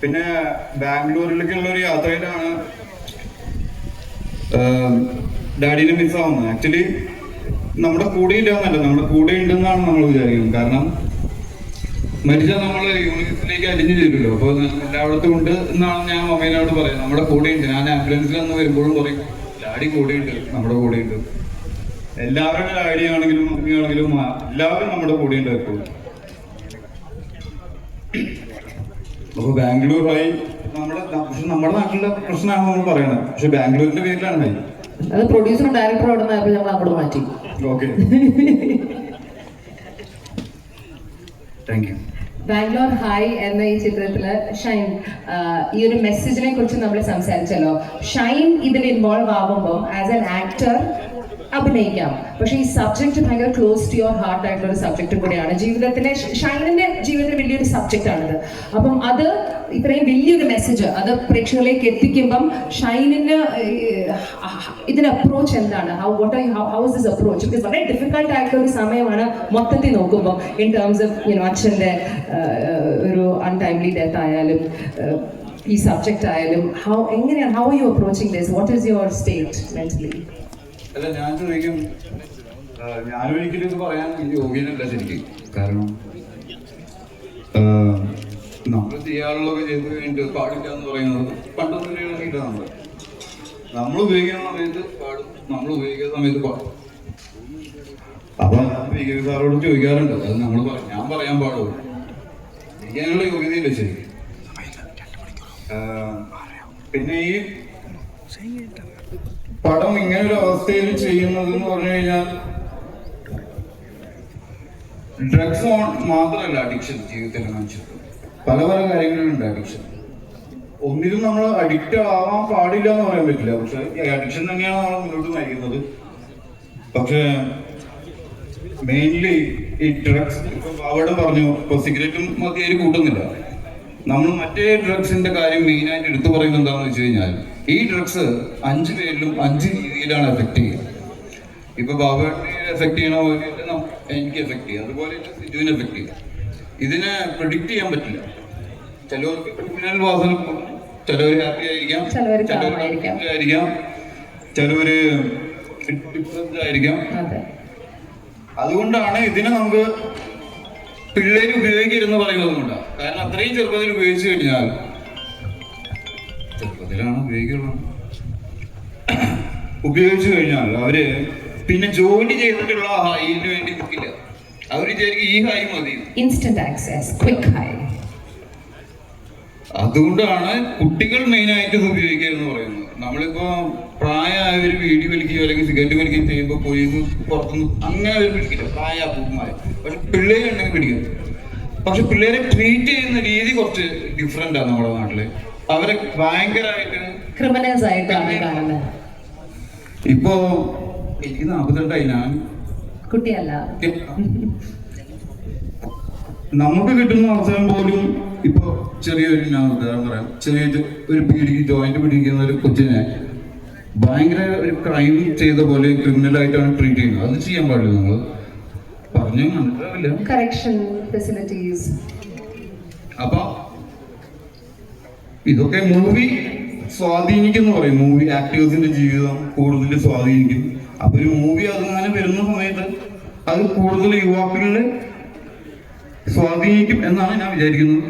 പിന്നെ ബാംഗ്ലൂരിലേക്കുള്ള ഒരു യാത്രയിലാണ് ഡാഡിനെ മിസ്സാവുന്നത്. ആക്ച്വലി നമ്മുടെ കൂടെ ഇല്ലാന്നല്ല, നമ്മുടെ കൂടെ ഉണ്ടെന്നാണ് നമ്മൾ വിചാരിക്കുന്നത്. കാരണം മരിച്ചാൽ നമ്മൾ യൂണിവേഴ്സിലേക്ക് അലിഞ്ഞു ചേരുമല്ലോ. അപ്പോൾ എല്ലായിടത്തും ഉണ്ട് എന്നാണ് ഞാൻ മൊബൈലിനോട് പറയുന്നത്. നമ്മുടെ കൂടെ ഉണ്ട്. ഞാൻ ആംബുലൻസിൽ നിന്ന് വരുമ്പോഴും പറയും ഡാഡി കൂടെ ഉണ്ട്, നമ്മുടെ കൂടെ ഉണ്ട്. എല്ലാവരുടെ ഡാഡി ആണെങ്കിലും മമ്മി ആണെങ്കിലും എല്ലാവരും നമ്മുടെ കൂടെ ഉണ്ട് എപ്പോഴും. അപ്പൊ ബാംഗ്ലൂരായി നമ്മുടെ നാട്ടിലെ പ്രശ്നമാണ് നമ്മൾ പറയണത്. പക്ഷെ ബാംഗ്ലൂരിന്റെ പേരിലാണ് അത് പ്രൊഡ്യൂസറും ഡയറക്ടറും അവിടെ നിന്ന് ഞങ്ങൾ അങ്ങോട്ട് മാറ്റി. Okay, thank you. Bangalore hi എന്ന ഈ ചിത്രത്തില് ഷൈൻ ഈ ഒരു മെസ്സേജിനെ കുറിച്ച് നമ്മൾ സംസാരിച്ചല്ലോ. ഷൈൻ ഇതിൽ ഇൻവോൾവ് ആവുമ്പോൾ ആസ് എൻ ആക്ടർ അഭിനയിക്കാം, പക്ഷെ ഈ സബ്ജക്ട് ഭയങ്കര ക്ലോസ് ടു യുവർ ഹാർട്ട് ആയിട്ടുള്ള ഒരു സബ്ജക്ട് കൂടെയാണ്. ജീവിതത്തിലെ ഷൈനിന്റെ ജീവിതത്തിൽ വലിയൊരു സബ്ജക്റ്റ് ആണിത്. അപ്പം അത് ഇത്രയും വലിയൊരു മെസ്സേജ് അത് പ്രേക്ഷകരിലേക്ക് എത്തിക്കുമ്പം ഷൈനിന് ഇതിന്റെ അപ്രോച്ച് എന്താണ്? How is this approach? Because വളരെ ഡിഫിക്കൽട്ട് ആയിട്ടുള്ള ഒരു സമയമാണ് മൊത്തത്തിൽ നോക്കുമ്പോൾ, ഇൻ ടേംസ് ഓഫ് അച്ഛൻ്റെ ഒരു അൺടൈംലി ഡെത്ത് ആയാലും ഈ സബ്ജക്റ്റ് ആയാലും എങ്ങനെയാണ് how you approaching this? What is your state mentally? അല്ല, ഞാൻ ചോദിക്കും, ഞാനൊരിക്കലും ഇത് പറയാൻ യോഗ്യനല്ല ശരിക്കും. കാരണം നമ്മൾ ചെയ്യാറുള്ളതൊക്കെ ചെയ്ത് കഴിഞ്ഞിട്ട് പാടില്ല എന്ന് പറയുന്നത് പണ്ടൊന്നും നമ്മൾ ഉപയോഗിക്കുന്ന സമയത്ത് പാടും, നമ്മൾ ഉപയോഗിക്കുന്ന സമയത്ത് പാടും. അപ്പൊ വികേന്ദ്ര സാറോട് ചോദിക്കാറുണ്ട്, അത് നമ്മൾ ഞാൻ പറയാൻ പാടുള്ളൂ, എനിക്കതിനുള്ള യോഗ്യതയില്ല ശരിക്കും. പിന്നെ ഈ പടം ഇങ്ങനൊരു അവസ്ഥയിൽ ചെയ്യുന്നത് എന്ന് പറഞ്ഞു കഴിഞ്ഞാൽ ഡ്രഗ്സ് മാത്രമല്ല അഡിക്ഷൻ ജീവിതത്തിൽ കാണിച്ചിട്ട് പല പല കാര്യങ്ങളുണ്ട് അഡിക്ഷൻ. ഒന്നിലും നമ്മൾ അഡിക്റ്റ് ആവാൻ പാടില്ല എന്ന് പറയാൻ പറ്റില്ല, പക്ഷെ അഡിക്ഷൻ തന്നെയാണ് നമ്മൾ മുന്നോട്ട് നയിക്കുന്നത്. പക്ഷെ മെയിൻലി ഈ ഡ്രഗ്സ് അവിടെ പറഞ്ഞു, ഇപ്പൊ സിഗരറ്റും മദ്യം കൂട്ടുന്നില്ല. നമ്മൾ മറ്റേ ഡ്രഗ്സിന്റെ കാര്യം മെയിനായിട്ട് എടുത്തു പറയുന്നത് എന്താണെന്ന് വെച്ച് കഴിഞ്ഞാൽ, ഈ ഡ്രഗ്സ് 5 പേരിലും 5 രീതിയിലാണ് എഫക്ട് ചെയ്യുക. ഇപ്പൊ ബാബുവിനെ എഫക്ട് ചെയ്യണ പോലെ എനിക്ക് എഫക്ട് ചെയ്യുക, അതുപോലെ സിജുവിനെ എഫക്ട് ചെയ്യുക. ഇതിനെ പ്രിഡിക്റ്റ് ചെയ്യാൻ പറ്റില്ല. ചിലവർക്ക് ക്രിമിനൽ വാസന, ചിലവർ ഹാപ്പി ആയിരിക്കാം, ചിലവര് ഡിപ്രസ്ഡ് ആയിരിക്കാം. അതുകൊണ്ടാണ് ഇതിനെ നമുക്ക് പിള്ളേര് ഉപയോഗിക്കരുതെന്ന് പറയുന്നത് കൊണ്ടാണ്. കാരണം അത്രയും ചെറുപ്പത്തിൽ ഉപയോഗിച്ചു കഴിഞ്ഞാൽ, ചെറുപ്പത്തിലാണ് ഉപയോഗിച്ചു കഴിഞ്ഞാൽ അവര് പിന്നെ ജോലി ചെയ്തിട്ടുള്ള ഹൈന് വേണ്ടി നിൽക്കില്ല. അവർ വിചാരിക്കും ഈ ഹൈ മതി, ഇൻസ്റ്റന്റ് ആക്സസ്, ക്വിക്ക് ഹൈ. അതുകൊണ്ടാണ് കുട്ടികൾ മെയിനായിട്ട് ഇത് ഉപയോഗിക്കരുതെന്ന് പറയുന്നത്. നമ്മളിപ്പോ പ്രായമായവർ വീഡിയോ വലിക്കുകയോ അല്ലെങ്കിൽ സിഗരറ്റ് വലിക്കുകയോ ചെയ്യുമ്പോൾ പോലീസ് പുറത്തുനിന്ന് അങ്ങനെ അവർ പിടിക്കില്ല, പ്രായപൂർവമായ. പക്ഷെ പിള്ളേരുണ്ടെങ്കിൽ പിടിക്കും. പക്ഷെ പിള്ളേരെ ട്രീറ്റ് ചെയ്യുന്ന രീതി കുറച്ച് ഡിഫറെന്റ് ആണ് നമ്മുടെ നാട്ടില്. അവരെ ഭയങ്കരമായിട്ട് ക്രിമിനൽസ് ആയിട്ടാണ് കാണുന്നത്. ഇപ്പോ എനിക്ക് 42, ഞാൻ കുട്ടിയല്ല. നമുക്ക് കിട്ടുന്ന അവസരം പോലും ഇപ്പൊ ചെറിയൊരു, ഞാൻ ഉദാഹരണം പറയാം, ചെറിയൊരു ജോയിന്റ് പിടിക്കുന്ന ഒരു കൊച്ചിനെ ഭയങ്കര ഒരു ക്രൈം ചെയ്ത പോലെ ക്രിമിനലായിട്ടാണ് ട്രീറ്റ് ചെയ്യുന്നത്. അത് ചെയ്യാൻ പാടില്ല. നമ്മൾ പറഞ്ഞു മനസ്സിലാവില്ല. Correction facilities. അപ്പൊ ഇതൊക്കെ മൂവി സ്വാധീനിക്കുന്നു പറയും. മൂവി ആക്ടേഴ്സിന്റെ ജീവിതം കൂടുതൽ സ്വാധീനിക്കും. അപ്പൊ ഒരു മൂവി അതങ്ങനെ വരുന്ന സമയത്ത് അത് കൂടുതൽ യുവാക്കളിൽ സ്വാധീനിക്കും എന്നാണ് ഞാൻ വിചാരിക്കുന്നത്.